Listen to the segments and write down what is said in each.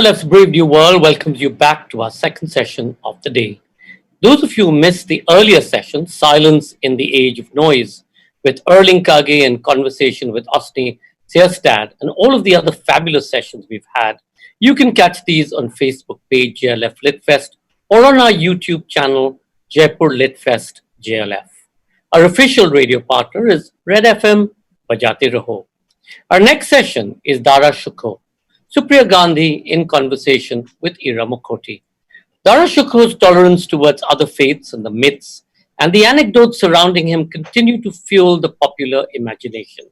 JLF's Brave New World welcomes you back to our second session of the day. Those of you who missed the earlier session, Silence in the Age of Noise, with Erling Kage and conversation with Osni Seerstad, and all of the other fabulous sessions we've had, you can catch these on Facebook page JLF Litfest or on our YouTube channel Jaipur Litfest JLF. Our official radio partner is Red FM Bajate Raho. Our next session is Dara Shukoh, Supriya Gandhi in conversation with Ira Mukhoty. Dara Shukoh's tolerance towards other faiths and the myths and the anecdotes surrounding him continue to fuel the popular imagination.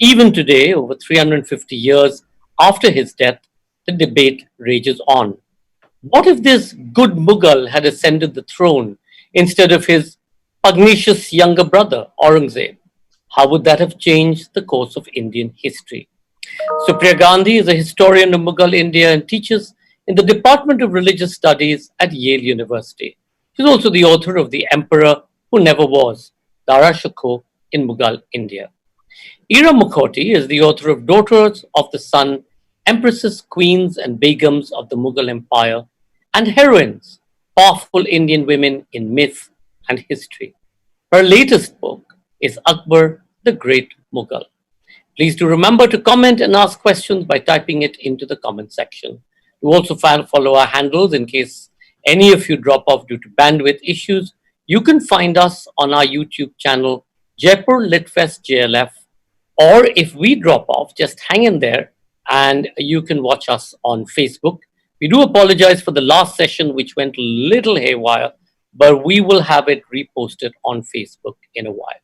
Even today, over 350 years after his death, the debate rages on. What if this good Mughal had ascended the throne instead of his pugnacious younger brother, Aurangzeb? How would that have changed the course of Indian history? Supriya Gandhi is a historian of Mughal India and teaches in the Department of Religious Studies at Yale University. She is also the author of The Emperor Who Never Was, Dara Shukoh in Mughal India. Ira Mukhoty is the author of Daughters of the Sun, Empresses, Queens and Begums of the Mughal Empire, and Heroines, Powerful Indian Women in Myth and History. Her latest book is Akbar, the Great Mughal. Please do remember to comment and ask questions by typing it into the comment section. Do also follow our handles in case any of you drop off due to bandwidth issues. You can find us on our YouTube channel, Jaipur Litfest JLF, or if we drop off, just hang in there and you can watch us on Facebook. We do apologize for the last session, which went a little haywire, but we will have it reposted on Facebook in a while.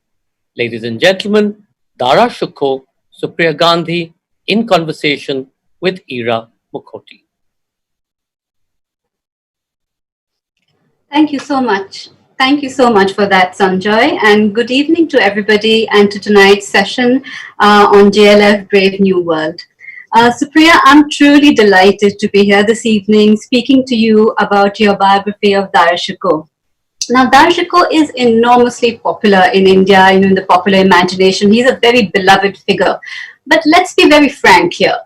Ladies and gentlemen, Dara Shukoh, Supriya Gandhi in conversation with Ira Mukhoty. Thank you so much. Thank you so much for that, Sanjoy, and good evening to everybody and to tonight's session on JLF Brave New World. Supriya, I'm truly delighted to be here this evening speaking to you about your biography of Dara Shukoh. Now, Dara Shukoh is enormously popular in India, in the popular imagination. He's a very beloved figure. But let's be very frank here.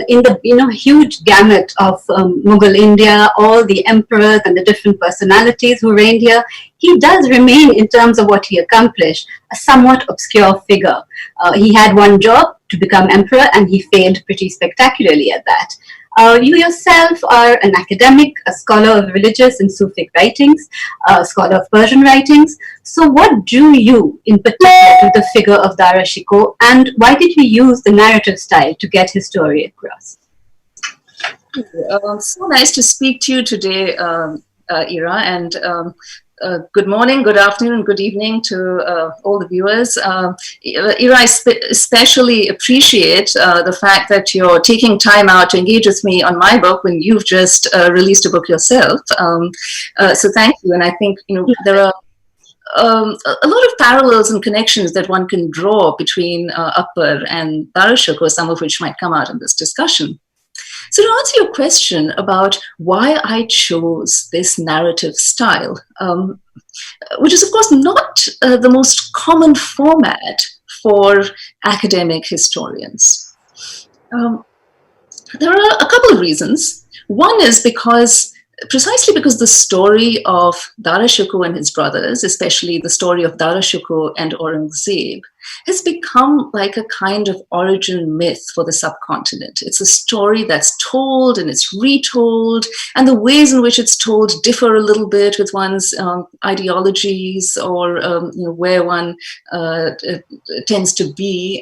In the huge gamut of Mughal India, all the emperors and the different personalities who reigned here, he does remain, in terms of what he accomplished, a somewhat obscure figure. He had one job, to become emperor, and he failed pretty spectacularly at that. You yourself are an academic, a scholar of religious and Sufic writings, a scholar of Persian writings. So what drew you in particular to the figure of Dara Shukoh, and why did you use the narrative style to get his story across? So nice to speak to you today, Ira, and good morning, good afternoon, good evening to all the viewers. Ira, I especially appreciate the fact that you're taking time out to engage with me on my book when you've just released a book yourself. So thank you, and I think there are a lot of parallels and connections that one can draw between Akbar and Dara Shukoh, some of which might come out in this discussion. So to answer your question about why I chose this narrative style, which is of course not the most common format for academic historians, there are a couple of reasons. One is precisely because the story of Dara Shukoh and his brothers, especially the story of Dara Shukoh and Aurangzeb, has become like a kind of origin myth for the subcontinent. It's a story that's told and it's retold, and the ways in which it's told differ a little bit with one's ideologies or where one tends to be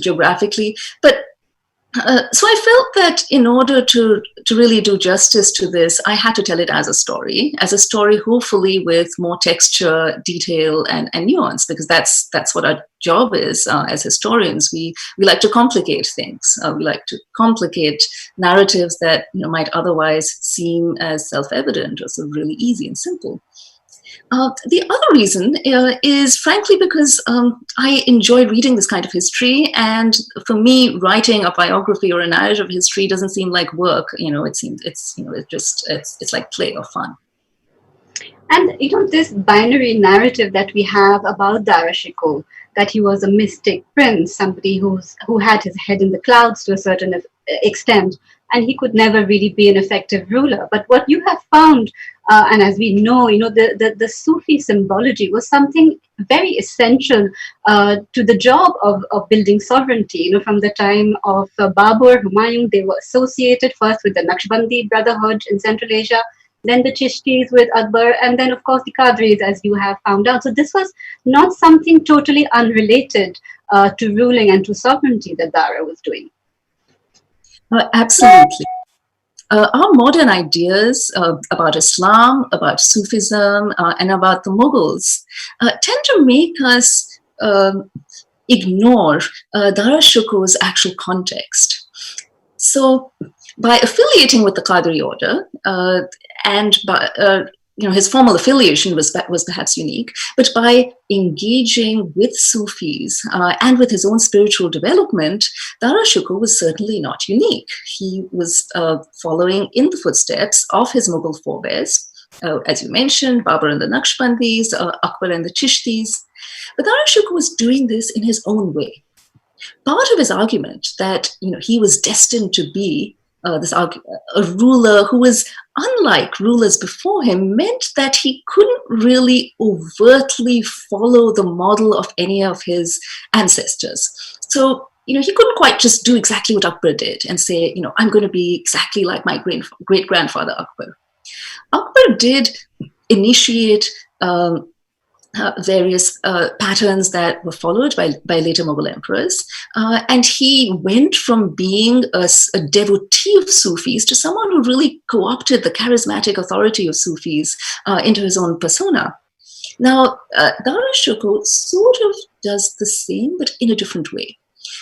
geographically. But so I felt that in order to really do justice to this, I had to tell it as a story hopefully with more texture, detail, and nuance, because that's what our job is as historians. We like to complicate things. We like to complicate narratives that might otherwise seem as self-evident or sort of really easy and simple. The other reason is frankly because I enjoy reading this kind of history, and for me, writing a biography or a narrative of history doesn't seem like work. It's like play or fun. And this binary narrative that we have about Dara Shukoh, that he was a mystic prince, somebody who had his head in the clouds to a certain extent, and he could never really be an effective ruler. But what you have found, and as we know, the Sufi symbology was something very essential to the job of building sovereignty. From the time of Babur, Humayun, they were associated first with the Naqshbandi Brotherhood in Central Asia, then the Chishtis with Akbar, and then, of course, the Qadris, as you have found out. So this was not something totally unrelated to ruling and to sovereignty that Dara was doing. Absolutely. Our modern ideas about Islam, about Sufism, and about the Mughals tend to make us ignore Dara Shukoh's actual context. So, by affiliating with the Qadri order, and by his formal affiliation was perhaps unique, but by engaging with Sufis and with his own spiritual development, Dara Shukoh was certainly not unique. He was following in the footsteps of his Mughal forebears, as you mentioned, Babur and the Naqshbandis, Akbar and the Chishtis. But Dara Shukoh was doing this in his own way. Part of his argument that he was destined to be a ruler who was unlike rulers before him meant that he couldn't really overtly follow the model of any of his ancestors. So, he couldn't quite just do exactly what Akbar did and say, I'm going to be exactly like my great-grandfather Akbar. Akbar did initiate various patterns that were followed by later Mughal emperors. And he went from being a devotee of Sufis to someone who really co-opted the charismatic authority of Sufis into his own persona. Now, Dara Shukoh sort of does the same, but in a different way.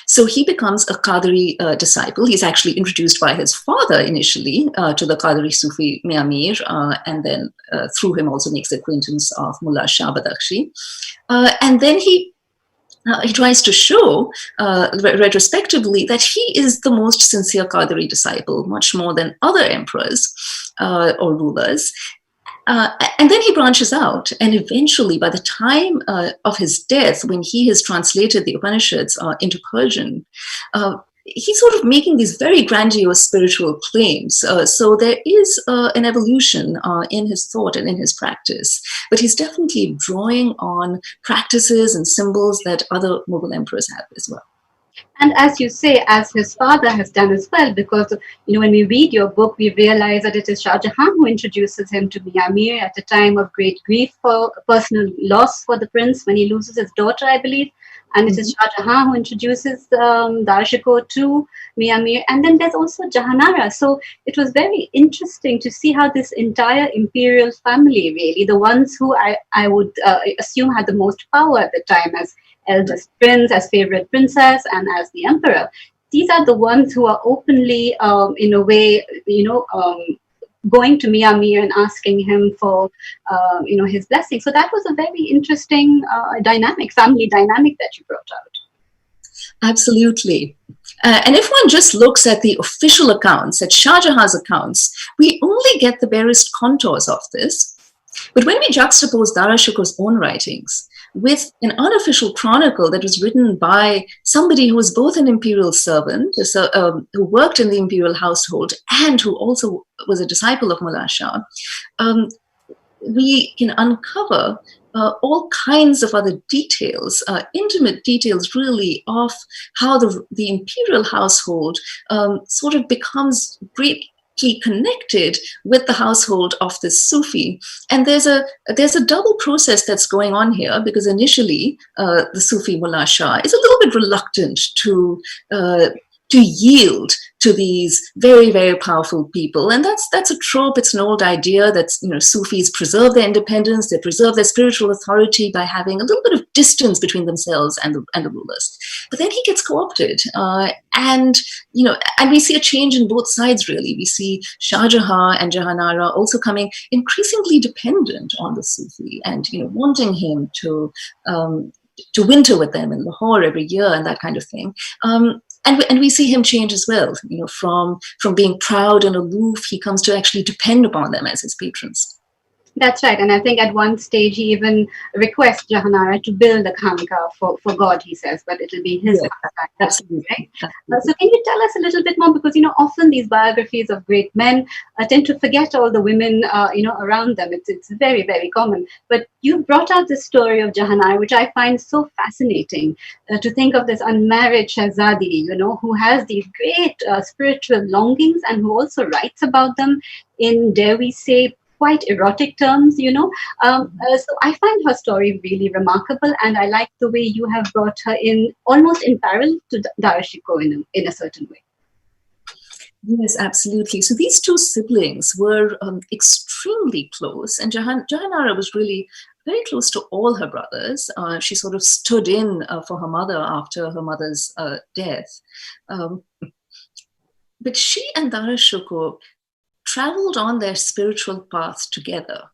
So he becomes a Qadri disciple. He's actually introduced by his father initially to the Qadri Sufi Mia Mir, and then through him also makes the acquaintance of Mullah Shah Badakhshi. And then he tries to show retrospectively that he is the most sincere Qadri disciple, much more than other emperors or rulers. And then he branches out, and eventually, by the time of his death, when he has translated the Upanishads into Persian, he's sort of making these very grandiose spiritual claims. So there is an evolution in his thought and in his practice, but he's definitely drawing on practices and symbols that other Mughal emperors have as well. And as you say, as his father has done as well, because when we read your book, we realize that it is Shah Jahan who introduces him to Mia Mir at a time of great grief for personal loss for the prince when he loses his daughter, I believe. And it is Shah Jahan who introduces Dara Shukoh to Mia Mir. And then there's also Jahanara. So it was very interesting to see how this entire imperial family, really, the ones who I would assume had the most power at the time as eldest prince, as favorite princess, and as the emperor. These are the ones who are openly, in a way, going to Mia Mir and asking him for, his blessing. So that was a very interesting family dynamic that you brought out. Absolutely. And if one just looks at the official accounts, at Shah Jahan's accounts, we only get the barest contours of this. But when we juxtapose Dara Shukoh's own writings with an unofficial chronicle that was written by somebody who was both an imperial servant, who worked in the imperial household, and who also was a disciple of Mullah Shah, we can uncover all kinds of other details, intimate details really, of how the imperial household sort of becomes greatly connected with the household of this Sufi. And there's a double process that's going on here, because initially the Sufi Mullah Shah is a little bit reluctant to yield to these very, very powerful people. And that's a trope. It's an old idea that Sufis preserve their independence, they preserve their spiritual authority by having a little bit of distance between themselves and the rulers. But then he gets co-opted, and we see a change in both sides, really. We see Shah Jahan and Jahanara also coming increasingly dependent on the Sufi, and wanting him to winter with them in Lahore every year and that kind of thing. And we see him change as well. From being proud and aloof, he comes to actually depend upon them as his patrons. That's right. And I think at one stage he even requests Jahanara to build a khanka for God, he says, but it'll be his Yes, khanka, absolutely. right? So Absolutely. can you tell us a little bit more? Because, often these biographies of great men tend to forget all the women, around them. It's very, very common. But you brought out this story of Jahanara, which I find so fascinating, to think of this unmarried Shahzadi, who has these great spiritual longings and who also writes about them in, dare we say, quite erotic terms, so I find her story really remarkable, and I like the way you have brought her in almost in parallel to Dara Shukoh in a certain way. Yes, absolutely. So these two siblings were extremely close, and Jahanara was really very close to all her brothers. She sort of stood in for her mother after her mother's death. Um, but she and Dara Shukoh traveled on their spiritual path together.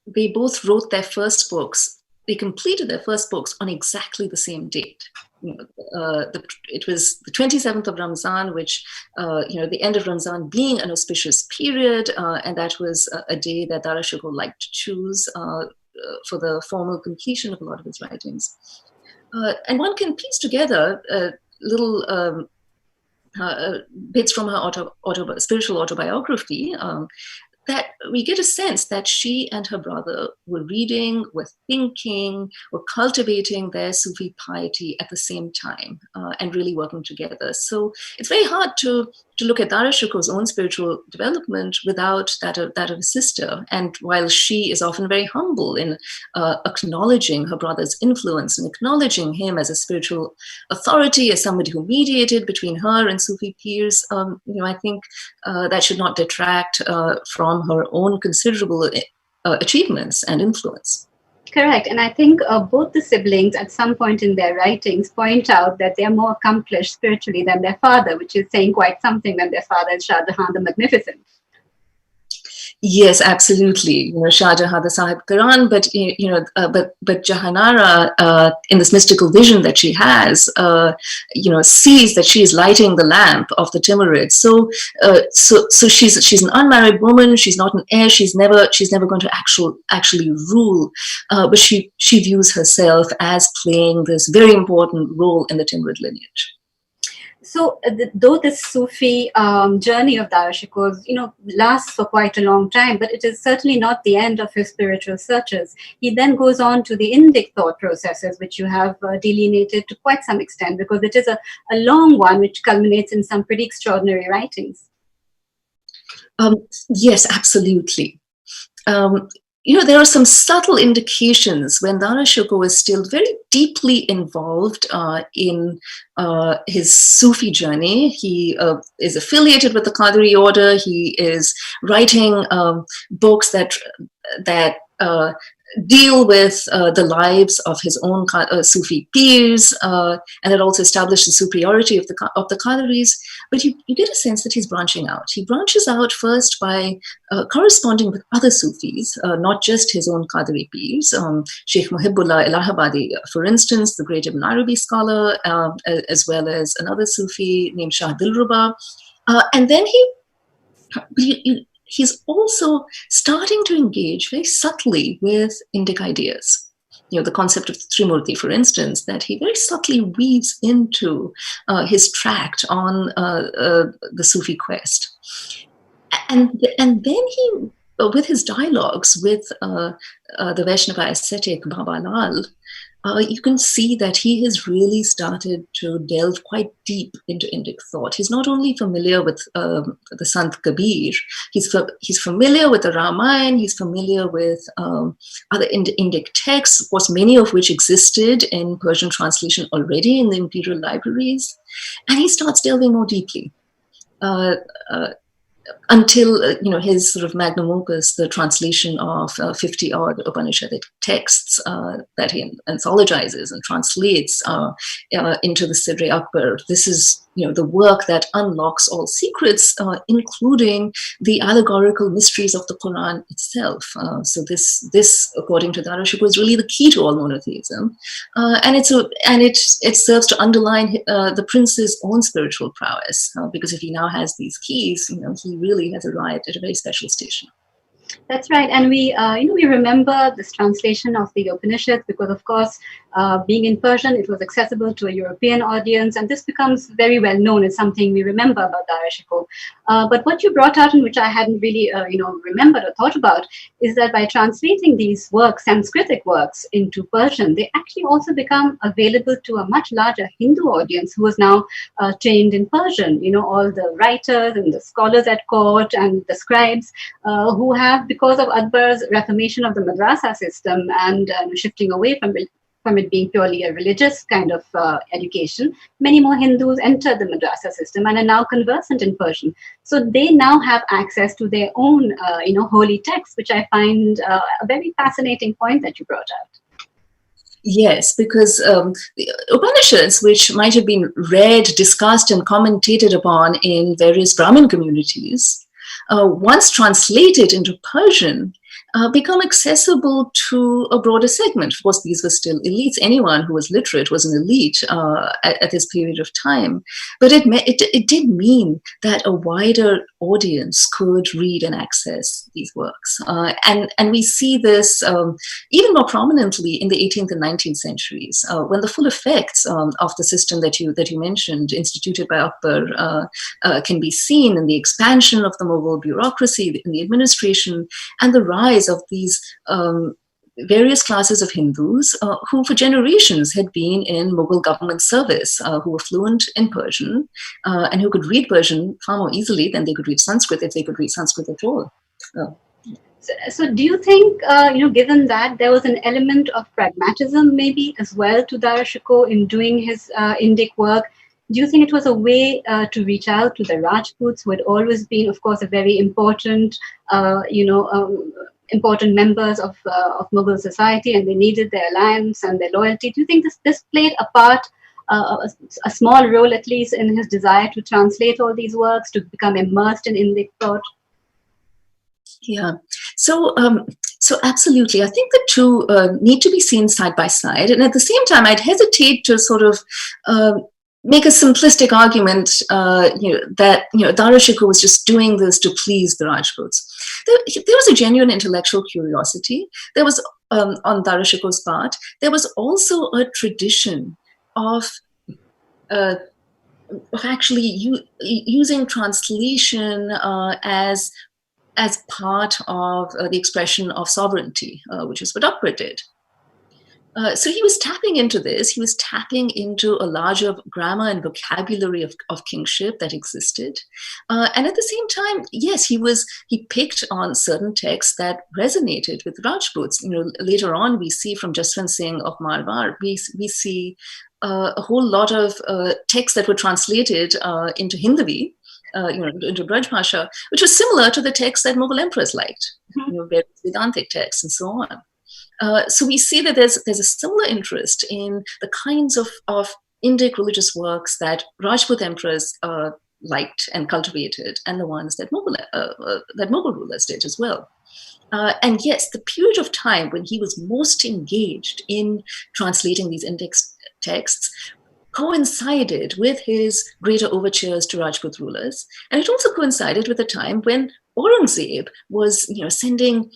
They both wrote their first books. They completed their first books on exactly the same date. It was the 27th of Ramzan, which, the end of Ramzan being an auspicious period, and that was a day that Dara Shukoh liked to choose for the formal completion of a lot of his writings. And one can piece together little bits from her spiritual autobiography, that we get a sense that she and her brother were reading, were thinking, were cultivating their Sufi piety at the same time, and really working together. So it's very hard to look at Dara Shukoh's own spiritual development without that of a sister. And while she is often very humble in acknowledging her brother's influence and acknowledging him as a spiritual authority, as somebody who mediated between her and Sufi peers, I think that should not detract from her own considerable achievements and influence. Correct. And I think both the siblings at some point in their writings point out that they are more accomplished spiritually than their father, which is saying quite something when their father is Shah Jahan the Magnificent. Yes, absolutely. Shah Jahan, the Sahib Quran, but Jahanara, in this mystical vision that she has, sees that she is lighting the lamp of the Timurids. So she's an unmarried woman. She's not an heir. She's never going to actually rule. But she views herself as playing this very important role in the Timurid lineage. So, though this Sufi journey of Dara Shukoh's, lasts for quite a long time, but it is certainly not the end of his spiritual searches. He then goes on to the Indic thought processes, which you have delineated to quite some extent, because it is a long one, which culminates in some pretty extraordinary writings. Yes, absolutely. There are some subtle indications when Dara Shukoh is still very deeply involved in his Sufi journey. He is affiliated with the Qadri order. He is writing books that deal with the lives of his own Sufi peers, and it also established the superiority of the Qadris. But you get a sense that he's branching out. He branches out first by corresponding with other Sufis, not just his own Qadri peers. Sheikh Muhibbullah Allahabadi, for instance, the great Ibn Arabi scholar, as well as another Sufi named Shah Dilruba. And then he's also starting to engage very subtly with Indic ideas. The concept of the Trimurti, for instance, that he very subtly weaves into his tract on the Sufi quest. And then he, with his dialogues with the Vaishnava ascetic Baba Lal, you can see that he has really started to delve quite deep into Indic thought. He's not only familiar with the Sant Kabir, he's familiar with the Ramayana, he's familiar with other Indic texts, of course, many of which existed in Persian translation already in the imperial libraries, and he starts delving more deeply. Until his sort of magnum opus, the translation of 50 odd Upanishadic texts that he anthologizes and translates into the Sidr-e Akbar. This is the work that unlocks all secrets, including the allegorical mysteries of the Quran itself. So this, according to Dara Shukoh, is really the key to all monotheism, and it serves to underline the prince's own spiritual prowess, because if he now has these keys, he really has arrived at a very special station. That's right, and we remember this translation of the Upanishads because, of course, being in Persian, it was accessible to a European audience, and this becomes very well known. It's something we remember about Dara Shukoh. But what you brought out, and which I hadn't really, remembered or thought about, is that by translating these works, Sanskritic works, into Persian, they actually also become available to a much larger Hindu audience who is now trained in Persian. All the writers and the scholars at court and the scribes who have, because of Akbar's reformation of the madrasa system and shifting away from it being purely a religious kind of education, many more Hindus entered the madrasa system and are now conversant in Persian. So they now have access to their own, holy texts, which I find a very fascinating point that you brought out. Yes, because the Upanishads, which might have been read, discussed, and commentated upon in various Brahmin communities, once translated into Persian, become accessible to a broader segment. Of course, these were still elites. Anyone who was literate was an elite at this period of time. But it did mean that a wider audience could read and access these works. And we see this even more prominently in the 18th and 19th centuries, when the full effects of the system that you mentioned, instituted by Akbar, can be seen in the expansion of the Mughal bureaucracy, in the administration, and the rise of these various classes of Hindus who for generations had been in Mughal government service, who were fluent in Persian and who could read Persian far more easily than they could read Sanskrit, if they could read Sanskrit at all. So do you think, given that there was an element of pragmatism maybe as well to Dara Shukoh in doing his Indic work, do you think it was a way to reach out to the Rajputs, who had always been, of course, a very important, important members of Mughal society, and they needed their alliance and their loyalty? Do you think this played a part, a small role at least, in his desire to translate all these works, to become immersed in Indic thought? Yeah. So absolutely, I think the two need to be seen side by side, and at the same time, I'd hesitate to sort of make a simplistic argument, that Dara Shukoh was just doing this to please the Rajputs. There was a genuine intellectual curiosity. There was, on Dara Shukoh's part, there was also a tradition of actually using translation as part of the expression of sovereignty, which is what Akbar did. So he was tapping into this. He was tapping into a larger grammar and vocabulary of kingship that existed. And at the same time, yes, he picked on certain texts that resonated with Rajputs. Later on, we see from Jaswant Singh of Marwar, we see a whole lot of texts that were translated into Hindavi, into Braj Bhasha, which was similar to the texts that Mughal emperors liked, various Vedantic texts and so on. So we see that there's a similar interest in the kinds of Indic religious works that Rajput emperors liked and cultivated, and the ones that Mughal rulers did as well. And yes, the period of time when he was most engaged in translating these Indic texts coincided with his greater overtures to Rajput rulers, and it also coincided with a time when Aurangzeb was, sending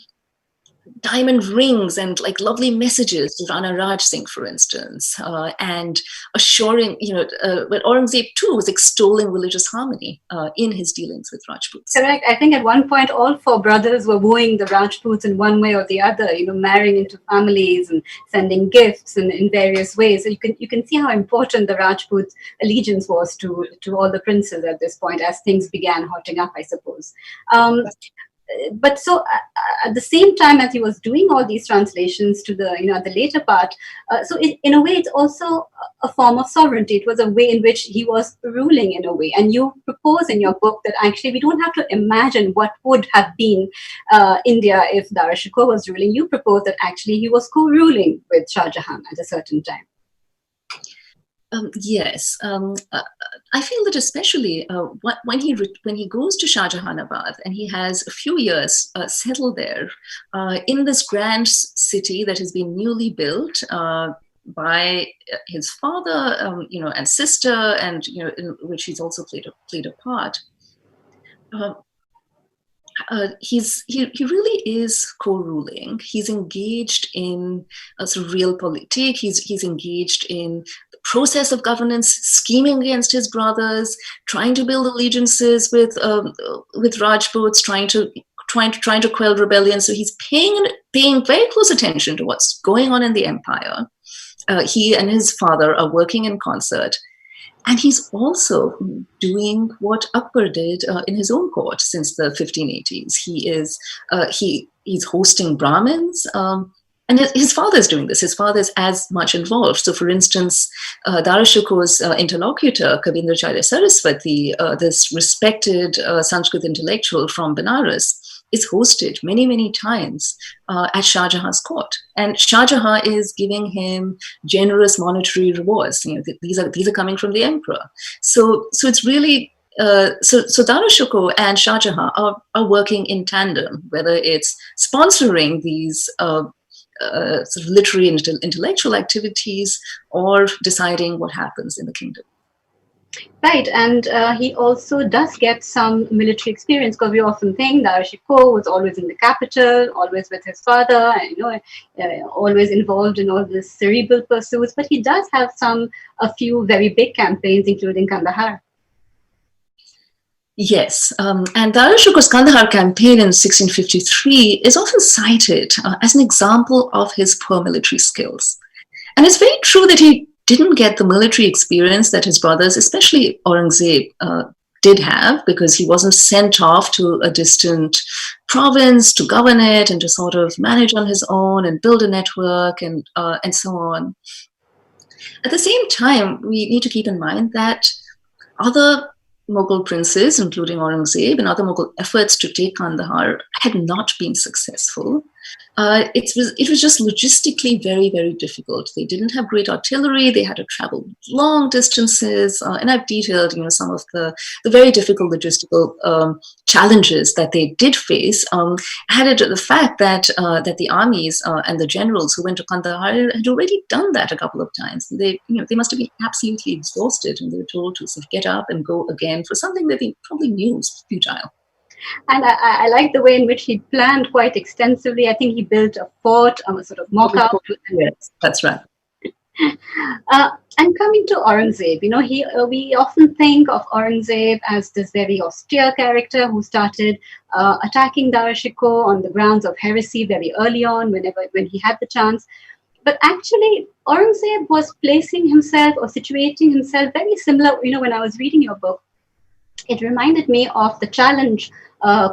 diamond rings and like lovely messages to Rana Raj Singh, for instance, and assuring, when Aurangzeb too was extolling religious harmony in his dealings with Rajputs. Correct. I think at one point all four brothers were wooing the Rajputs in one way or the other, marrying into families and sending gifts in various ways. So you can see how important the Rajput allegiance was to all the princes at this point, as things began hotting up, I suppose. But so at the same time as he was doing all these translations to the later part, so in a way it's also a form of sovereignty. It was a way in which he was ruling in a way. And you propose in your book that actually we don't have to imagine what would have been India if Dara Shukoh was ruling. You propose that actually he was co-ruling with Shah Jahan at a certain time. Yes, I feel that especially when he goes to Shah Jahanabad and he has a few years settled there in this grand city that has been newly built by his father, and sister, and in which he's also played a part. he really is co-ruling. He's engaged in sort of realpolitik. He's engaged in the process of governance, scheming against his brothers, trying to build allegiances with Rajputs, trying to quell rebellion. So he's paying very close attention to what's going on in the empire. He and his father are working in concert. And he's also doing what Akbar did in his own court since the 1580s. He's hosting Brahmins, and his father is doing this. His father is as much involved. So, for instance, Dara Shukoh's interlocutor, Kabindracharya Saraswati, this respected Sanskrit intellectual from Benares, is hosted many, many times at Shah Jahan's court. And Shah Jahan is giving him generous monetary rewards. These are coming from the emperor. So it's really, so Dara Shukoh and Shah Jahan are working in tandem, whether it's sponsoring these sort of literary and intellectual activities or deciding what happens in the kingdom. Right, and he also does get some military experience, because we often think Dara Shukoh was always in the capital, always with his father, and always involved in all these cerebral pursuits. But he does have a few very big campaigns, including Kandahar. Yes, and Dara Shukoh's Kandahar campaign in 1653 is often cited as an example of his poor military skills. And it's very true that he didn't get the military experience that his brothers, especially Aurangzeb, did have, because he wasn't sent off to a distant province to govern it and to sort of manage on his own and build a network and so on. At the same time, we need to keep in mind that other Mughal princes, including Aurangzeb, and other Mughal efforts to take Kandahar had not been successful. It was just logistically very, very difficult. They didn't have great artillery. They had to travel long distances, and I've detailed, some of the very difficult logistical challenges that they did face. Added to the fact that the armies and the generals who went to Kandahar had already done that a couple of times. They must have been absolutely exhausted, and they were told to sort of get up and go again for something that they probably knew was futile. And I like the way in which he planned quite extensively. I think he built a fort, a sort of mock-up. Yes, that's right. And coming to Aurangzeb, we often think of Aurangzeb as this very austere character who started attacking Dara Shukoh on the grounds of heresy very early on, when he had the chance. But actually, Aurangzeb was placing himself or situating himself very similar. When I was reading your book, it reminded me of the challenge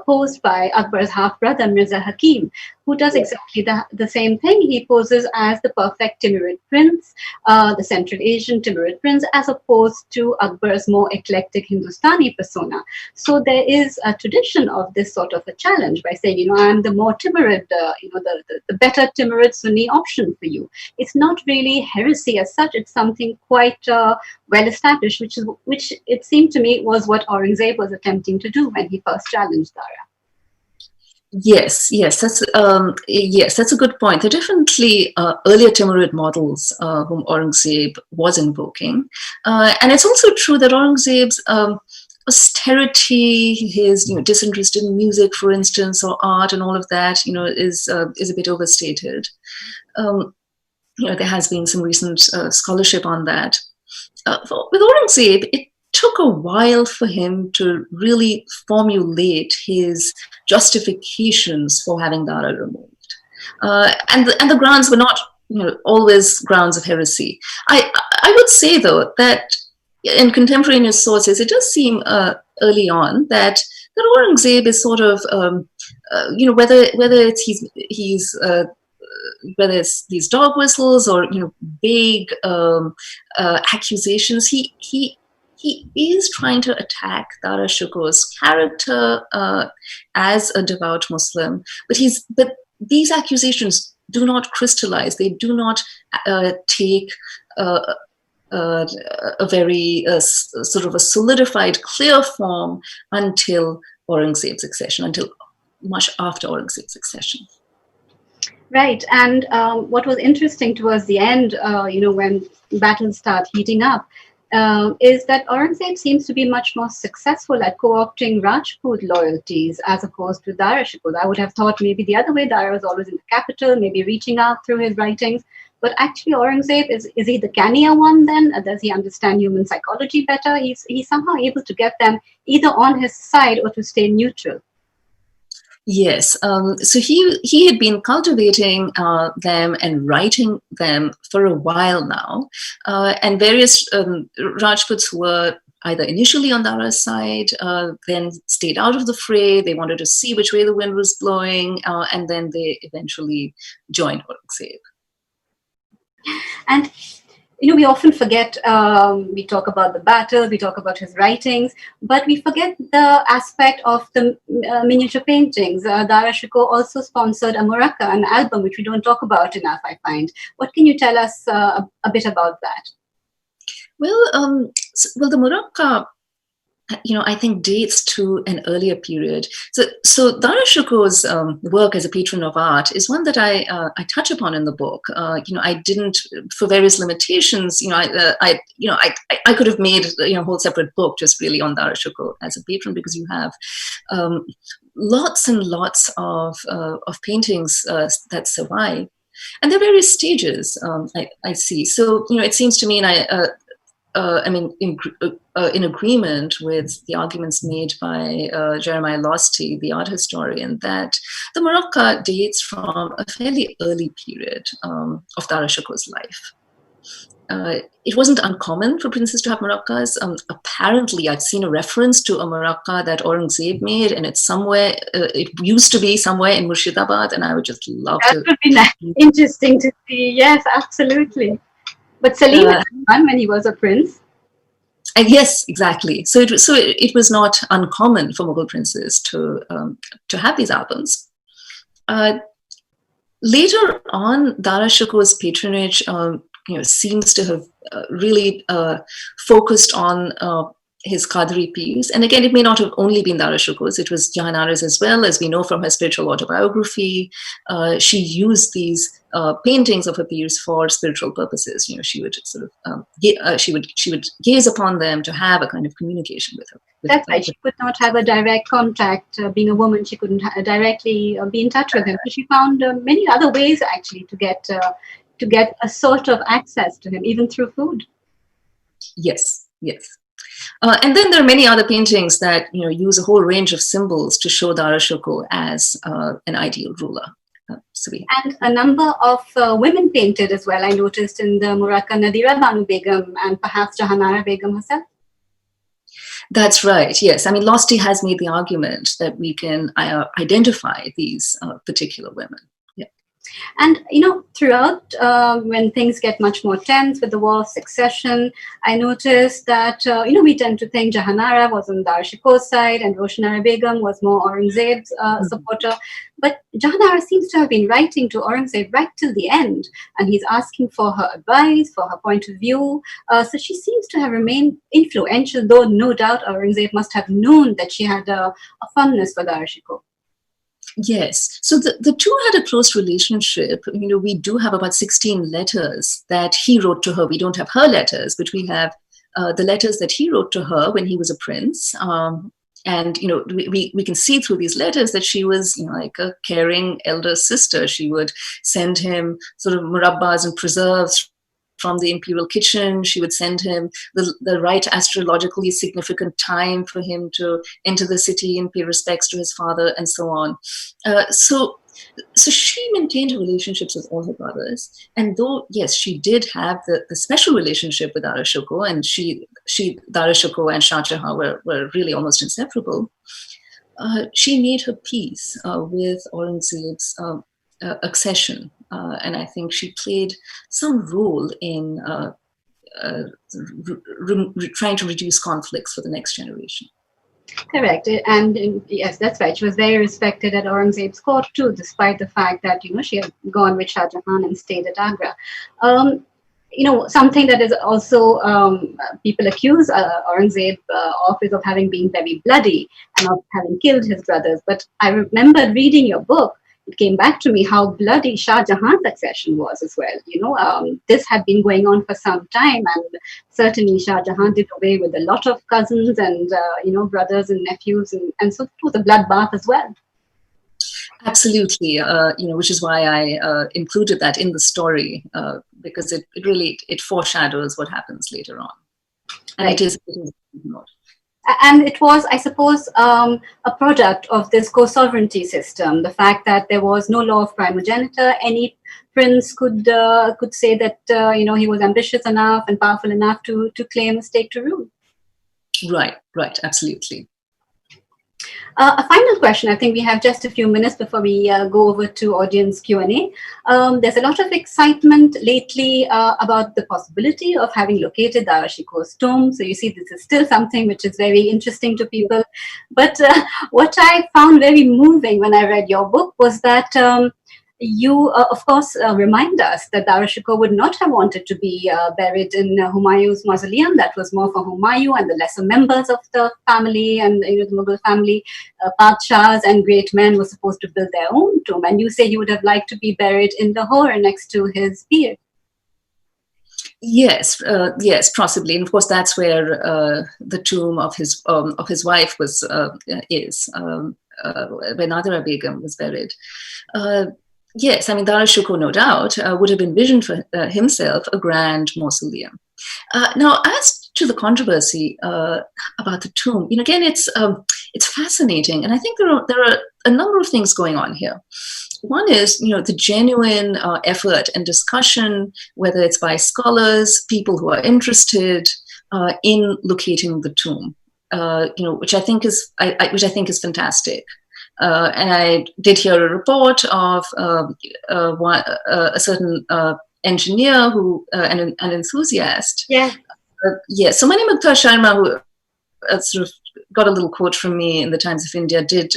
posed by Akbar's half-brother, Mirza Hakim, who does exactly the same thing. He poses as the perfect Timurid prince, the Central Asian Timurid prince, as opposed to Akbar's more eclectic Hindustani persona. So there is a tradition of this sort of a challenge by saying, I'm the more Timurid, the better Timurid Sunni option for you. It's not really heresy as such. It's something quite well established, which it seemed to me was what Aurangzeb was attempting to do when he first challenged Dara. Yes, that's a good point. There are definitely earlier Timurid models whom Aurangzeb was invoking, and it's also true that Aurangzeb's austerity, his disinterest in music, for instance, or art, and all of that, is a bit overstated. There has been some recent scholarship on that. With Aurangzeb, it took a while for him to really formulate his justifications for having Dara removed, and the grounds were not always grounds of heresy. I would say, though, that in contemporaneous sources, it does seem early on that Aurangzeb is sort of whether it's these dog whistles or vague accusations, he is trying to attack Dara Shukoh's character as a devout Muslim, but these accusations do not crystallize. They do not take a very sort of a solidified, clear form until Aurangzeb's accession, until much after Aurangzeb's accession. Right, and what was interesting towards the end, when battles start heating up, is that Aurangzeb seems to be much more successful at co-opting Rajput loyalties as opposed to Dara Shukoh. I would have thought maybe the other way, Dara was always in the capital, maybe reaching out through his writings. But actually, Aurangzeb, is he the cannier one then? Does he understand human psychology better? He's somehow able to get them either on his side or to stay neutral. Yes, so he had been cultivating them and writing them for a while now, and various Rajputs who were either initially on Dara's side, then stayed out of the fray. They wanted to see which way the wind was blowing, and then they eventually joined Aurangzeb. And we often forget, we talk about the battle, we talk about his writings, but we forget the aspect of the miniature paintings. Dara Shukoh also sponsored a Muraka, an album which we don't talk about enough, I find. What can you tell us a bit about that? Well, the Muraka, I think dates to an earlier period. So Dara Shukoh's work as a patron of art is one that I touch upon in the book. I didn't, for various limitations, I could have made a whole separate book just really on Dara Shukoh as a patron, because you have lots and lots of paintings that survive, and there are various stages. I see. So it seems to me, and in agreement with the arguments made by Jeremiah Losty, the art historian, that the Muraka dates from a fairly early period of Dara Shukoh's life. It wasn't uncommon for princes to have Murakas. Apparently, I've seen a reference to a Muraka that Aurangzeb made, and it's somewhere, it used to be somewhere in Murshidabad, and I would just love to. That would be interesting to see. Yes, absolutely. But Salim had one when he was a prince. Yes, exactly. So it was not uncommon for Mughal princes to have these albums. Later on, Dara Shukoh's patronage seems to have really focused on his Qadri piece. And again, it may not have only been Dara Shukoh's, it was Jahanara's as well. As we know from her spiritual autobiography, she used these paintings of her peers for spiritual purposes. She would sort of she would gaze upon them to have a kind of communication with her. That's right. She could not have a direct contact. Being a woman, she couldn't directly be in touch with him. So she found many other ways actually to get a sort of access to him, even through food. Yes. And then there are many other paintings that use a whole range of symbols to show Dara Shukoh as an ideal ruler. And a number of women painted as well. I noticed in the Muraka, Nadira Banu Begum and perhaps Jahanara Begum herself. That's right. Yes, I mean, Losty has made the argument that we can identify these particular women. And, throughout when things get much more tense with the war of succession, I noticed that, we tend to think Jahanara was on Dara Shukoh's side and Roshanara Begum was more Aurangzeb's supporter. But Jahanara seems to have been writing to Aurangzeb right till the end. And he's asking for her advice, for her point of view. So she seems to have remained influential, though no doubt Aurangzeb must have known that she had a fondness for Dara Shukoh. Yes. So the two had a close relationship. We do have about 16 letters that he wrote to her. We don't have her letters, but we have the letters that he wrote to her when he was a prince. And, we can see through these letters that she was, like a caring elder sister. She would send him sort of murabbas and preserves from the imperial kitchen. She would send him the right astrologically significant time for him to enter the city and pay respects to his father, and so on. So she maintained her relationships with all her brothers. And though, yes, she did have the special relationship with Dara Shukoh, and Dara Shukoh and Shah Jahan were really almost inseparable, she made her peace with Aurangzeb's accession. And I think she played some role in trying to reduce conflicts for the next generation. Correct. And yes, that's right. She was very respected at Aurangzeb's court too, despite the fact that, she had gone with Shah Jahan and stayed at Agra. Something that is also people accuse Aurangzeb of is of having been very bloody and of having killed his brothers. But I remember reading your book. it came back to me how bloody Shah Jahan's succession was as well. This had been going on for some time, and certainly Shah Jahan did away with a lot of cousins and brothers and nephews, and so it was a bloodbath as well. Absolutely, which is why I included that in the story, because it really foreshadows what happens later on, and right. it is not. And it was, I suppose, a product of this co-sovereignty system. The fact that there was no law of primogeniture, any prince could say that he was ambitious enough and powerful enough to claim a stake to rule. Right, absolutely. A final question. I think we have just a few minutes before we go over to audience Q&A. There's a lot of excitement lately about the possibility of having located Dara Shukoh's tomb. So you see, this is still something which is very interesting to people. But what I found very moving when I read your book was that you, of course, remind us that Dara Shukoh would not have wanted to be buried in Humayun's mausoleum. That was more for Humayun and the lesser members of the family, and the Mughal family. Padshahs and great men were supposed to build their own tomb. And you say he would have liked to be buried in Lahore next to his peer. Yes, possibly, and of course that's where the tomb of his wife is, where Nadira Begum was buried. Yes, I mean, Dara Shukoh, no doubt, would have envisioned for himself a grand mausoleum. Now, as to the controversy about the tomb, again, it's fascinating, and I think there are a number of things going on here. One is, the genuine effort and discussion, whether it's by scholars, people who are interested in locating the tomb, which I think is fantastic. And I did hear a report of a certain engineer who, an enthusiast. Yeah. So Mani Mukta Sharma, who sort of got a little quote from me in the Times of India, did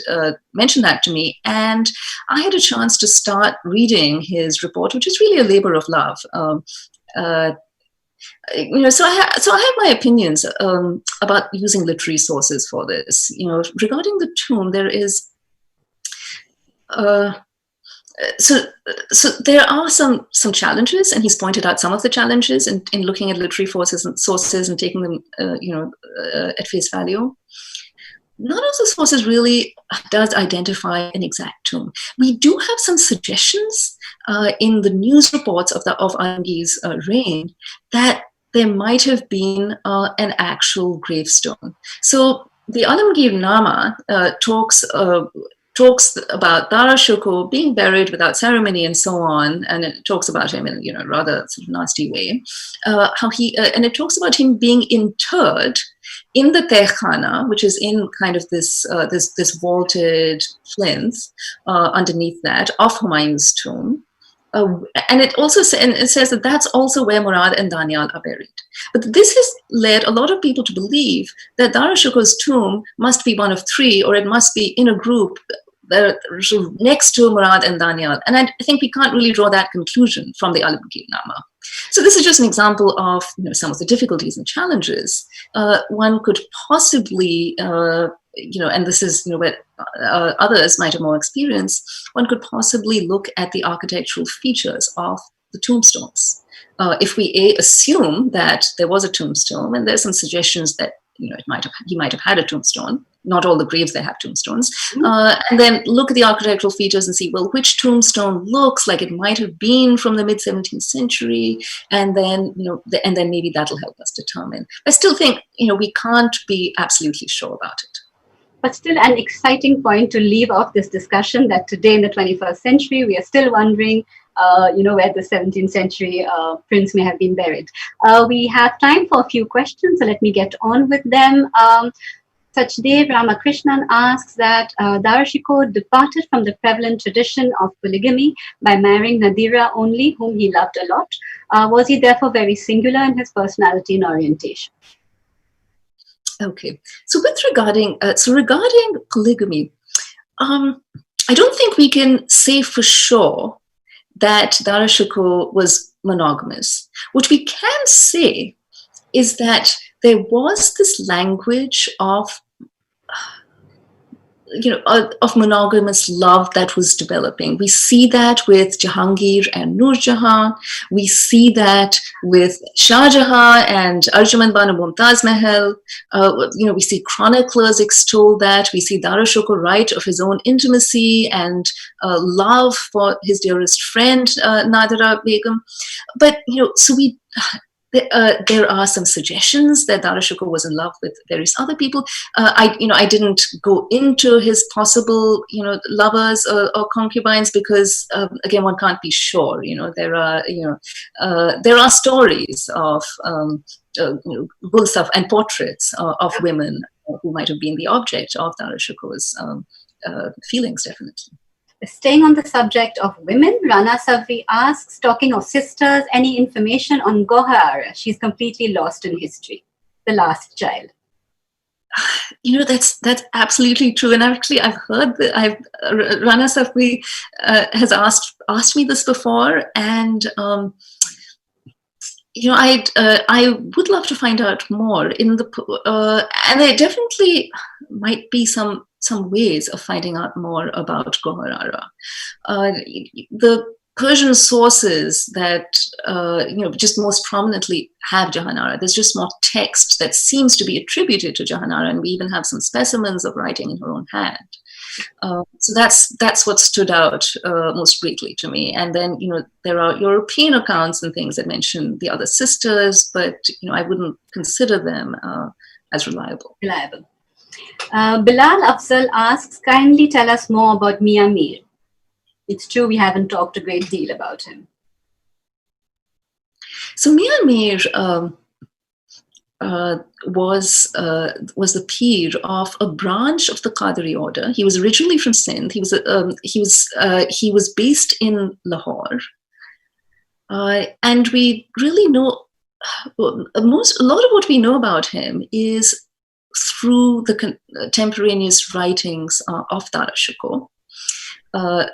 mention that to me. And I had a chance to start reading his report, which is really a labor of love. So I have my opinions about using literary sources for this. Regarding the tomb, there is so there are some challenges, and he's pointed out some of the challenges in looking at literary sources and taking them at face value. None of the sources really does identify an exact tomb. We do have some suggestions in the news reports of Alamgir's reign that there might have been an actual gravestone. So the Alamgir Nama talks about Dara Shukoh being buried without ceremony and so on, and it talks about him in a rather sort of nasty way. And it talks about him being interred in the Tehkhana, which is in kind of this vaulted plinth underneath that of Humayun's tomb. And it also says that that's also where Murad and Danial are buried. But this has led a lot of people to believe that Dara Shukoh's tomb must be one of three, or it must be in a group next to Murad and Danial. And I think we can't really draw that conclusion from the Alamgir Nama. So this is just an example of some of the difficulties and challenges. One could possibly, and this is where others might have more experience, one could possibly look at the architectural features of the tombstones. If we assume that there was a tombstone, and there's some suggestions that he might have had a tombstone. Not all the graves they have tombstones, and then look at the architectural features and see, well, which tombstone looks like it might have been from the mid-17th century, and then maybe that'll help us determine. I still think we can't be absolutely sure about it. But still an exciting point to leave off this discussion, that today in the 21st century, we are still wondering where the 17th century prince may have been buried. We have time for a few questions, so let me get on with them. Sachdev Ramakrishnan asks that Dara Shukoh departed from the prevalent tradition of polygamy by marrying Nadira only, whom he loved a lot. Was he therefore very singular in his personality and orientation? Okay, so regarding polygamy, I don't think we can say for sure that Dara Shukoh was monogamous. What we can say is that there was this language of of monogamous love that was developing. We see that with Jahangir and Nur Jahan. We see that with Shah Jahan and Arjuman Banu Mumtaz Mahal. We see chroniclers extol that. We see Dara Shukoh write of his own intimacy and love for his dearest friend, Nadira Begum. But, there are some suggestions that Dara Shukoh was in love with various other people. I didn't go into his possible, lovers or concubines because, again, one can't be sure. There are stories of gulsaf and portraits of women who might have been the object of Dara Shukoh's feelings, definitely. Staying on the subject of women, Rana Savri asks, talking of sisters, any information on Gohar Ara? She's completely lost in history. The last child. That's absolutely true. And actually, I've heard that Rana Savri has asked me this before, and I would love to find out more. And there definitely might be some ways of finding out more about Gohar Ara. The Persian sources that just most prominently have Jahan Ara. There's just more text that seems to be attributed to Jahan Ara, and we even have some specimens of writing in her own hand. So that's what stood out most greatly to me. And then there are European accounts and things that mention the other sisters, but I wouldn't consider them as reliable. Bilal Afzal asks, kindly tell us more about Mian Mir. It's true we haven't talked a great deal about him. So Mian Mir was the pir of a branch of the Qadri order. He was originally from Sindh. He was based in Lahore, and we really know a lot of what we know about him is through the contemporaneous writings of Dara Shukoh,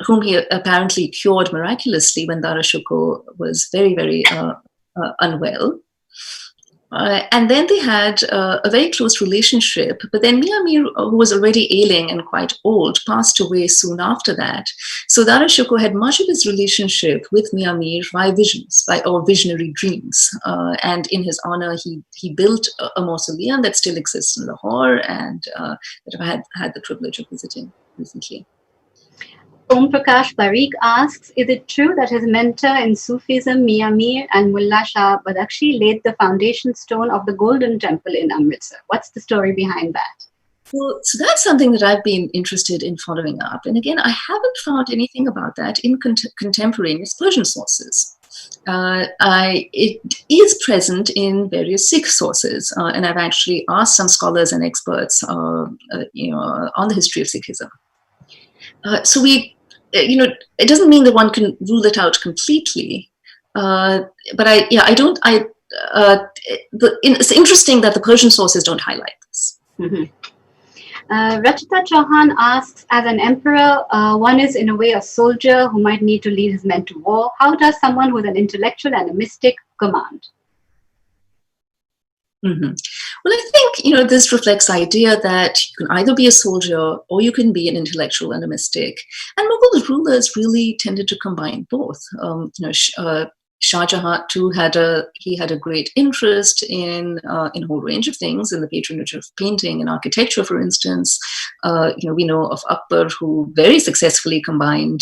whom he apparently cured miraculously when Dara Shukoh was very, very unwell. And then they had a very close relationship. But then Mian Mir, who was already ailing and quite old, passed away soon after that. So Dara Shukoh had much of his relationship with Mian Mir by visions, or visionary dreams. And in his honor, he built a mausoleum that still exists in Lahore, and that I've had the privilege of visiting recently. Om Prakash Parikh asks, is it true that his mentor in Sufism, Mian Mir and Mullah Shah Badakshi laid the foundation stone of the Golden Temple in Amritsar? What's the story behind that? Well, so that's something that I've been interested in following up. And again, I haven't found anything about that in contemporaneous Persian sources. It is present in various Sikh sources, and I've actually asked some scholars and experts, on the history of Sikhism. So it doesn't mean that one can rule it out completely, but it's interesting that the Persian sources don't highlight this. Mm-hmm. Rachita Chauhan asks, as an emperor, one is in a way a soldier who might need to lead his men to war. How does someone who is an intellectual and a mystic command? Mm-hmm. Well, I think, this reflects the idea that you can either be a soldier or you can be an intellectual and a mystic. And Mughal rulers really tended to combine both. Shah Jahan too had a great interest in a whole range of things, in the patronage of painting and architecture, for instance. We know of Akbar, who very successfully combined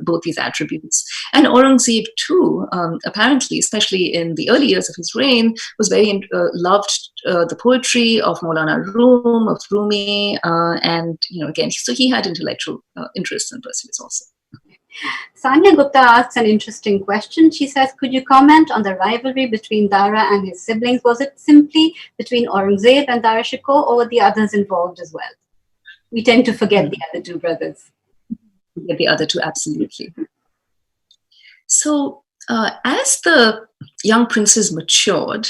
both these attributes. And Aurangzeb too, apparently, especially in the early years of his reign, was very loved the poetry of Maulana Rum, of Rumi, and again, so he had intellectual interests and pursuits also. Sanya Gupta asks an interesting question. She says, could you comment on the rivalry between Dara and his siblings? Was it simply between Aurangzeb and Dara Shukoh, or were the others involved as well? We tend to forget the other two brothers. Forget the other two, absolutely. So as the young princes matured,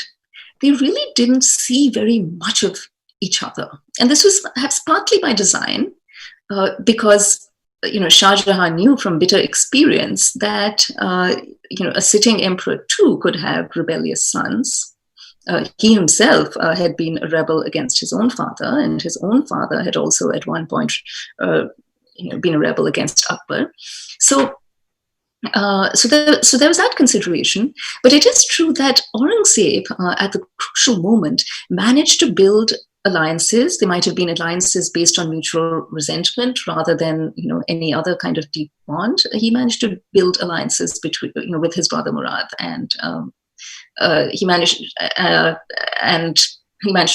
they really didn't see very much of each other. And this was perhaps partly by design, because Shah Jahan knew from bitter experience that a sitting emperor too could have rebellious sons, he himself had been a rebel against his own father, and his own father had also at one point been a rebel against Akbar. So there was that consideration. But it is true that Aurangzeb, at the crucial moment, managed to build alliances. They might have been alliances based on mutual resentment rather than any other kind of deep bond. He managed to build alliances between with his brother Murad, and he managed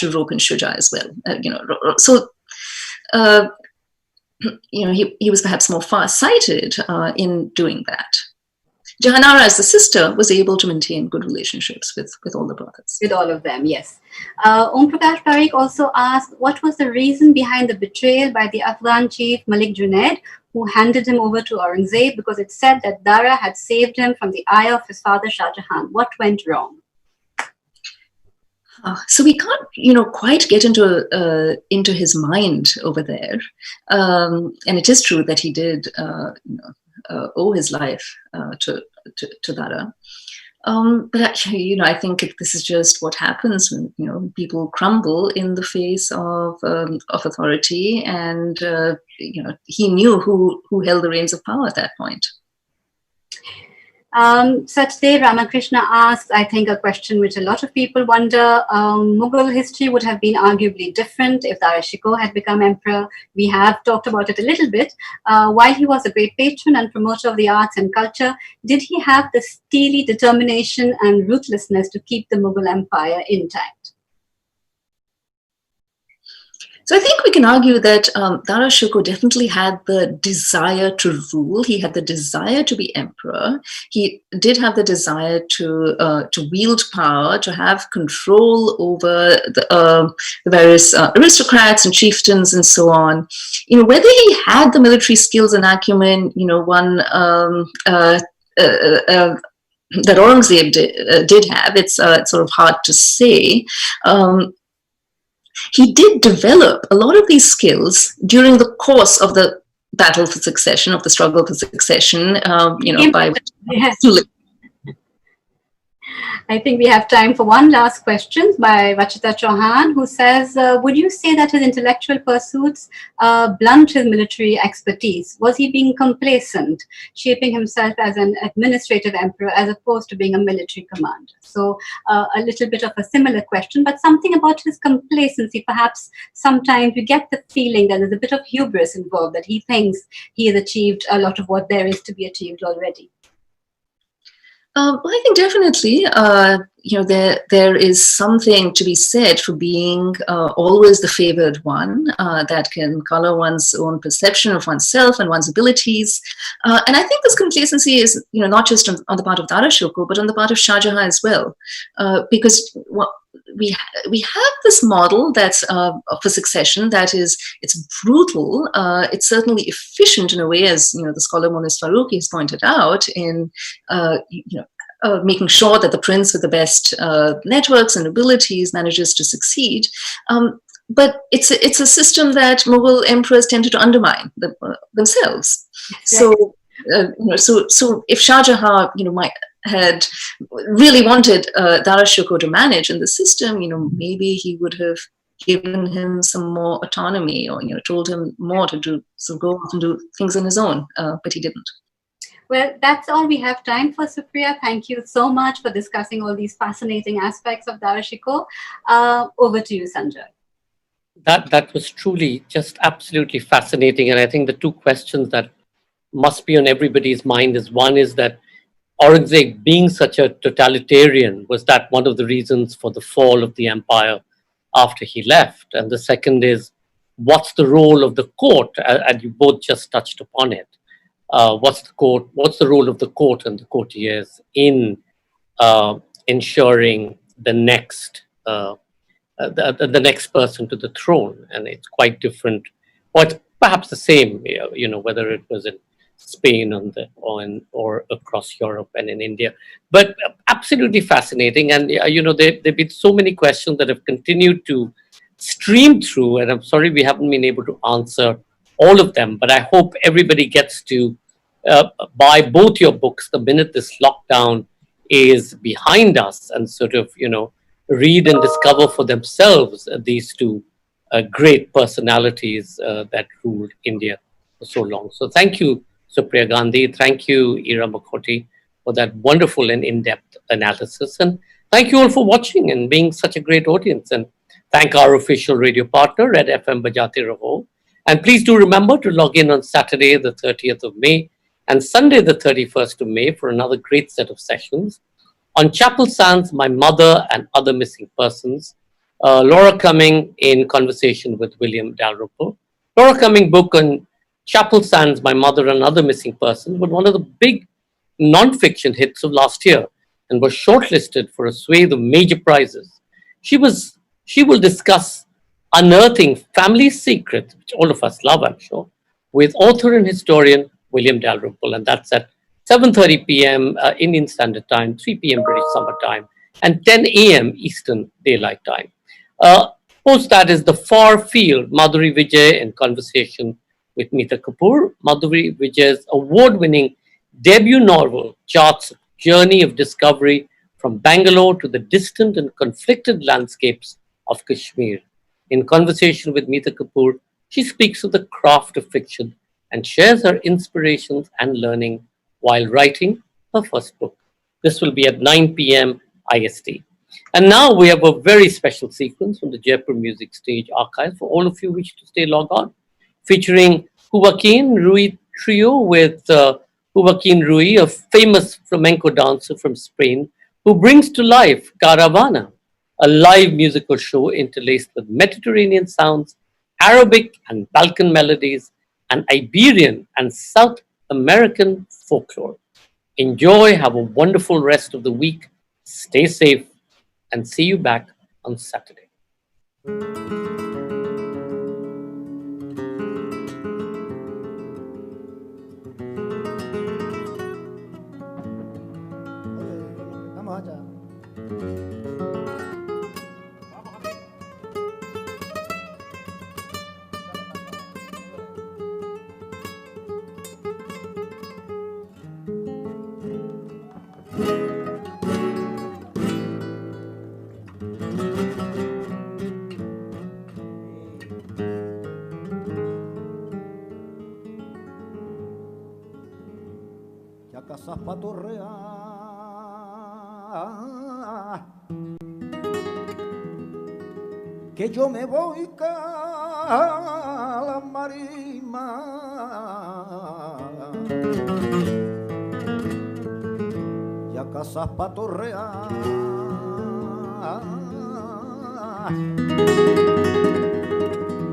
to rope in Shuja as well. So. He was perhaps more far-sighted in doing that. Jahanara, as the sister, was able to maintain good relationships with all the brothers. With all of them, yes. Om Prakash Parikh also asked, what was the reason behind the betrayal by the Afghan chief Malik Junaid, who handed him over to Aurangzeb because it said that Dara had saved him from the eye of his father Shah Jahan? What went wrong? So we can't, quite get into his mind over there, and it is true that he did, owe his life to Dara. But actually, I think this is just what happens when people crumble in the face of authority, and he knew who held the reins of power at that point. Satdev Ramakrishna asks, I think, a question which a lot of people wonder. Mughal history would have been arguably different if Dara Shukoh had become emperor. We have talked about it a little bit. While he was a great patron and promoter of the arts and culture, did he have the steely determination and ruthlessness to keep the Mughal empire intact? So I think we can argue that Dara Shukoh definitely had the desire to rule. He had the desire to be emperor. He did have the desire to wield power, to have control over the various aristocrats and chieftains and so on. Whether he had the military skills and acumen, that Aurangzeb did have, it's sort of hard to say. He did develop a lot of these skills during the course of the battle for succession, of the struggle for succession, by I think we have time for one last question by Vachita Chauhan, who says, would you say that his intellectual pursuits blunt his military expertise? Was he being complacent, shaping himself as an administrative emperor as opposed to being a military commander? So a little bit of a similar question, but something about his complacency. Perhaps sometimes we get the feeling that there's a bit of hubris involved, that he thinks he has achieved a lot of what there is to be achieved already. Well, I think definitely, there is something to be said for being always the favored one, that can color one's own perception of oneself and one's abilities. And I think this complacency is, not just on the part of Dara Shukoh, but on the part of Shah Jahan as well, because we have this model that's for succession that it's brutal. It's certainly efficient in a way, as the scholar Monis Faruqi has pointed out, in making sure that the prince with the best networks and abilities manages to succeed. But it's a system that Mughal emperors tended to undermine themselves. So if Shah Jahan, had really wanted Dara Shukoh to manage in the system, maybe he would have given him some more autonomy, or told him more to go off and do things on his own, but he didn't. Well, that's all we have time for, Supriya. Thank you so much for discussing all these fascinating aspects of Dara Shukoh. Over to you, Sanjay. That was truly just absolutely fascinating. And I think the two questions that must be on everybody's mind is, one is that Aurangzeb, being such a totalitarian, was that one of the reasons for the fall of the empire after he left? And the second is, what's the role of the court? And you both just touched upon it. What's the role of the court and the courtiers in ensuring the next person to the throne? And it's quite different, or it's perhaps the same, whether it was in Spain or across Europe and in India. But absolutely fascinating. And there've been so many questions that have continued to stream through, and I'm sorry we haven't been able to answer all of them, but I hope everybody gets to buy both your books the minute this lockdown is behind us, and sort of read and discover for themselves these two great personalities that ruled India for so long. So thank you, Supriya Gandhi. Thank you, Ira Mukhoty, for that wonderful and in-depth analysis. And thank you all for watching and being such a great audience. And thank our official radio partner, Red FM Bajate Raho. And please do remember to log in on Saturday, the 30th of May, and Sunday, the 31st of May, for another great set of sessions. On Chapel Sands, My Mother and Other Missing Persons, Laura Cumming in conversation with William Dalrymple. Laura Cumming book on Chapel Sands, My Mother and Other Missing Persons was one of the big non-fiction hits of last year and was shortlisted for a swathe of major prizes. She will discuss unearthing family secrets, which all of us love, I'm sure, with author and historian William Dalrymple, and that's at 7:30 p.m. Indian Standard Time, 3 p.m. British Summer Time, and 10 a.m. Eastern Daylight Time. Post that is The Far Field, Madhuri Vijay in conversation with Meeta Kapoor. Madhuri Vijay's award-winning debut novel charts a journey of discovery from Bangalore to the distant and conflicted landscapes of Kashmir. In conversation with Meeta Kapoor, she speaks of the craft of fiction and shares her inspirations and learning while writing her first book. This will be at 9 p.m. IST. And now we have a very special sequence from the Jaipur Music Stage Archive for all of you who wish to stay logged on, featuring Joaquin Rui Trio with Joaquin Rui, a famous flamenco dancer from Spain, who brings to life Caravana, a live musical show interlaced with Mediterranean sounds, Arabic and Balkan melodies, and Iberian and South American folklore. Enjoy, have a wonderful rest of the week, stay safe, and see you back on Saturday. Casas pa' torrear, que yo me voy a la marima, ya casas pa' torrear,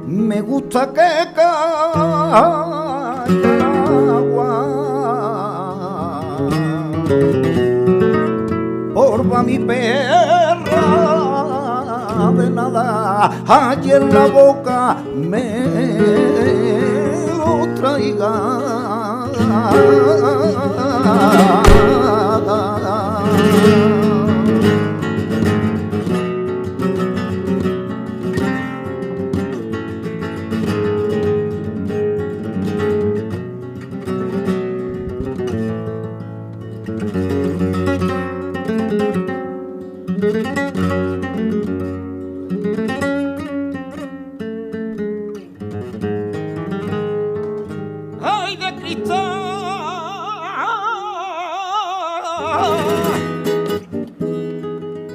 me gusta que caiga el agua porfa mi perra de nada, allí en la boca me lo traiga. Ay de cristal,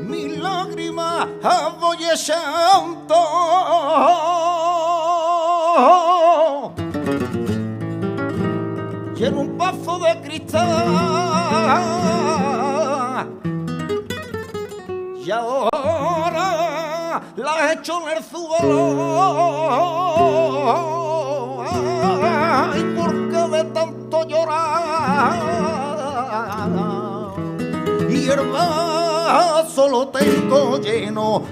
mis lágrimas voy echando y en un paso de cristal y ahora la echo en el suelo. Ay, porque de tanto llorar y el vaso lo tengo lleno.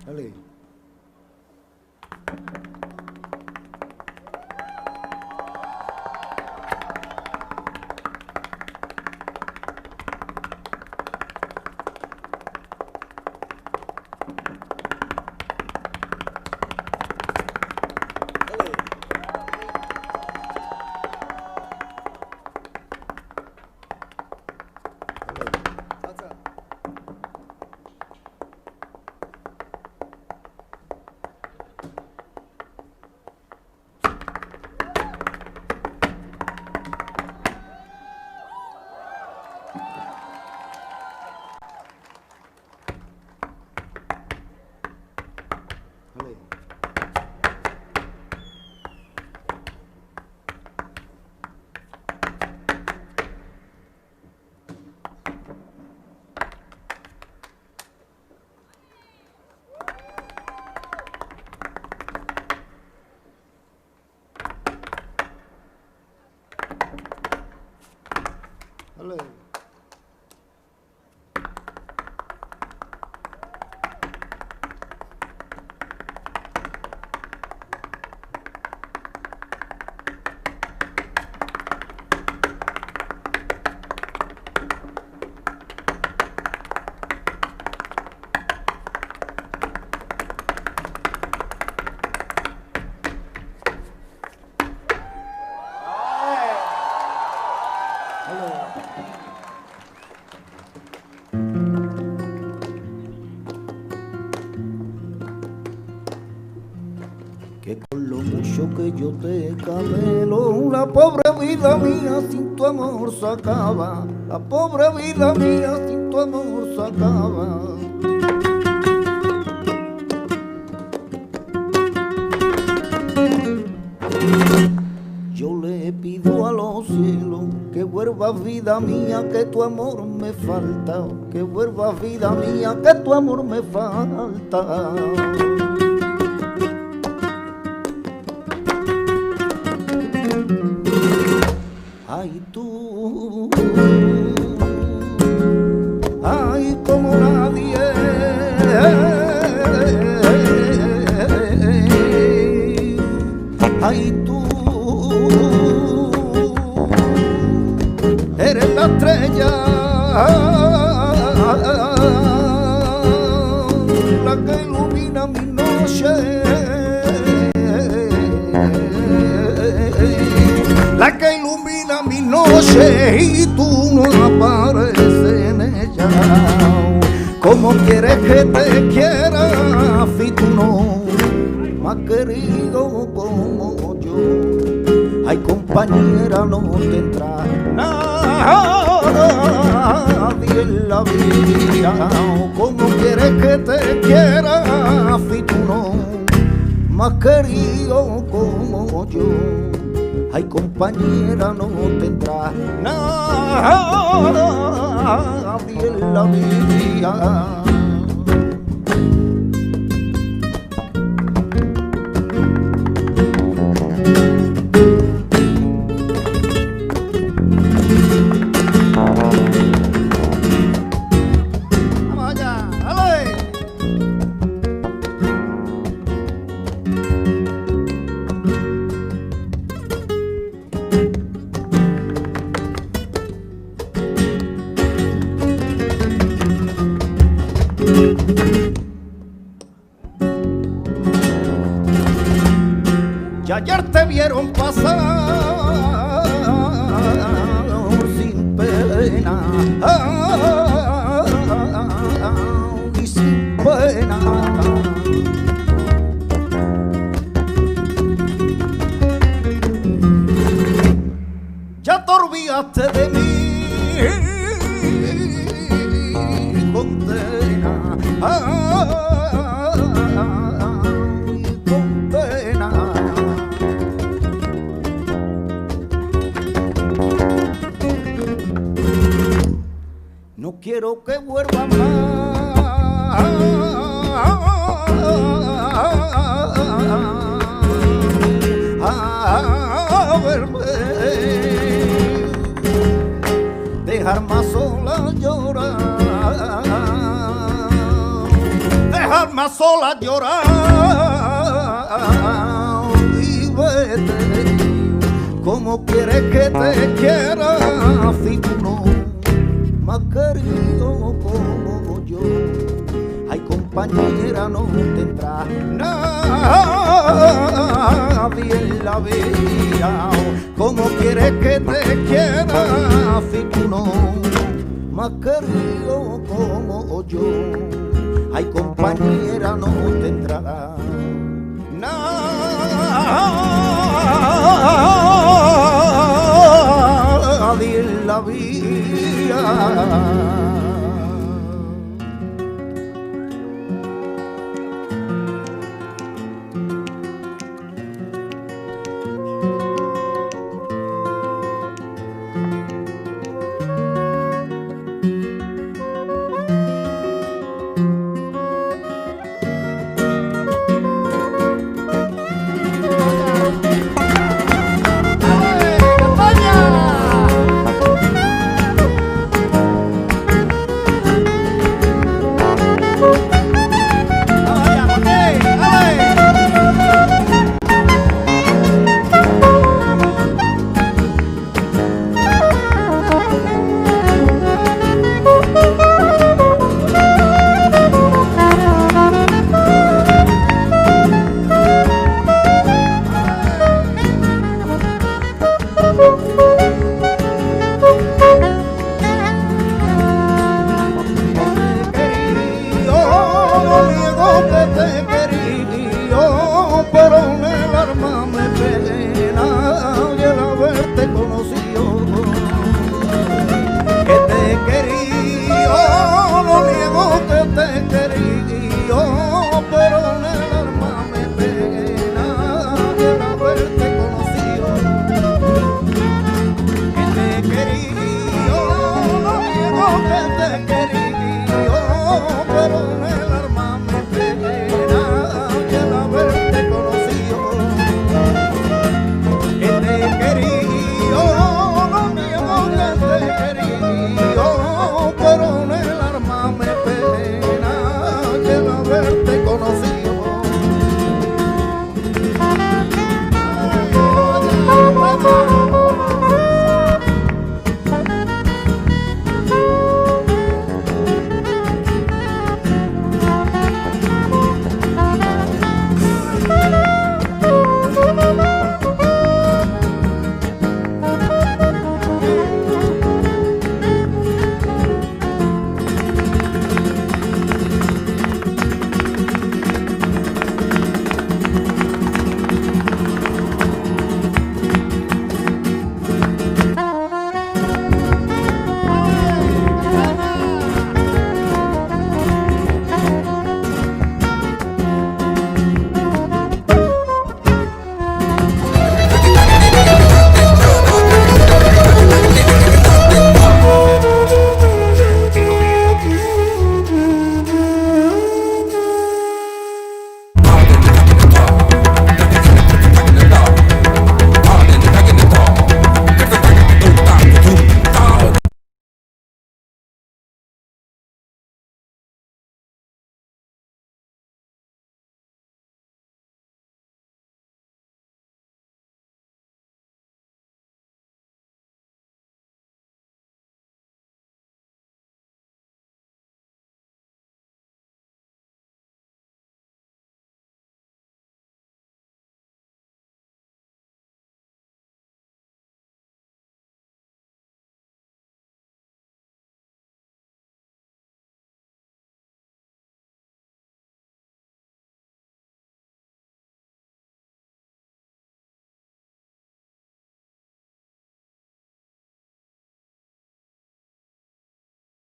Dale. Que con lo mucho que yo te camelo, la pobre vida mía sin tu amor se acaba. La pobre vida mía sin tu amor se acaba. Yo le pido a los cielos que vuelva vida mía, que tu amor me falta. Que vuelva vida mía, que tu amor me falta. Ay tú, ay como nadie, ay tú, eres la estrella, la que ilumina mi noche. La que ilumina mi noche y tú no apareces en ella. ¿Cómo quieres que te quiera si tú no me has querido como yo? Ay, compañera, no tendrá nadie en la vida. ¿Cómo quieres que te quiera si tú no me has querido como yo? Ay, compañera, no tendrá nadie en la vida. Vamos allá, dale. Y ayer te vieron pasar sin pena y sin pena. Ya te olvidaste de mí, condena. No quiero que vuelva más a verme, dejarme sola llorar, dejarme sola llorar y vete. ¿Cómo quieres que te quiera si tú no me has querido como yo? Ay, compañera, no tendrá nadie en la vida. ¿Cómo quieres que te quiera si tú no me has querido como yo? Ay, compañera, no tendrá nadie en la vida. conocí